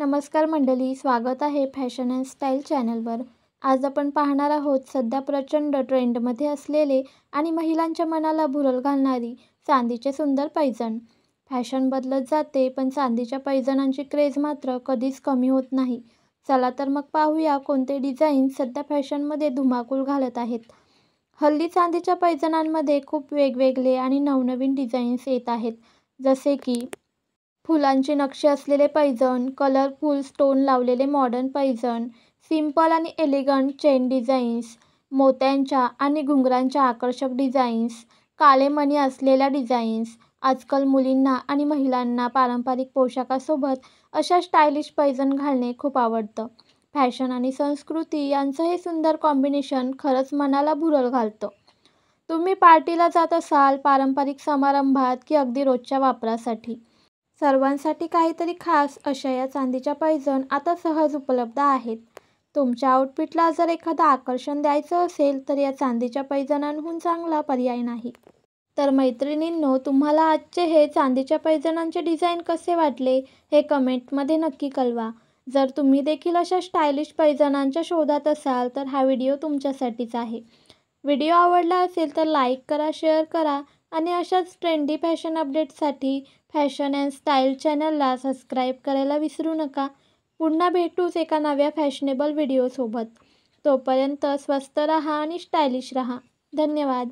नमस्कार मंडळी, स्वागत आहे फॅशन अँड स्टाईल चॅनलवर। आज आपण पाहणार आहोत सध्या प्रचंड ट्रेंडमध्ये असलेले आणि महिलांच्या मनाला भुरळ घालणारी चांदीचे सुंदर पैंजण। फॅशन बदलत जाते, पण चांदीच्या पैंजणांची क्रेज मात्र कधीच कमी होत नाही। चला तर मग पाहूया कोणते डिझाईन सध्या फॅशनमध्ये धुमाकूळ घालत आहेत। हल्ली चांदीच्या पैंजणांमध्ये खूप वेगवेगळे आणि नवनवीन डिझाईन्स येत आहेत, जसे की फुलांची नक्षी असलेले पैंजण, कलरफुल स्टोन लावलेले मॉडर्न पैंजण, सिंपल आणि एलिगंट चेन डिझाईन्स, मोत्यांच्या आणि घुंगरांच्या आकर्षक डिझाईन्स, काळे मणी असलेल्या डिझाईन्स। आजकाल मुलींना आणि महिलांना पारंपरिक पोशाखासोबत अशा स्टायलिश पैंजण घालणे खूप आवडतं। फॅशन आणि संस्कृती यांचं हे सुंदर कॉम्बिनेशन खरंच मनाला भुरळ घालतं। तुम्ही पार्टीला जात असाल, पारंपरिक समारंभात की अगदी रोजच्या वापरासाठी, सर्वांसाठी काहीतरी खास अशा या चांदीच्या पैंजण आता सहज उपलब्ध आहेत। तुमच्या आउटफिटला जर एखादं आकर्षण द्यायचं असेल तर या चांदीच्या पैंजणांहून चांगला पर्याय नाही। तर मैत्रिणींनो, तुम्हाला आजचे हे चांदीच्या पैंजणांचे डिझाईन कसे वाटले हे कमेंटमध्ये नक्की कळवा। जर तुम्ही देखील अशा स्टायलिश पैंजणांच्या शोधात असाल तर हा व्हिडिओ तुमच्यासाठीच आहे। व्हिडिओ आवडला असेल तर लाईक करा, शेअर करा आणि अशाच ट्रेंडी फॅशन अपडेट्ससाठी फॅशन अँड स्टाईल चॅनलला सबस्क्राईब करायला विसरू नका। पुन्हा भेटूच एका नव्या फॅशनेबल व्हिडिओसोबत। तोपर्यंत स्वस्त रहा आणि स्टायलिश रहा। धन्यवाद।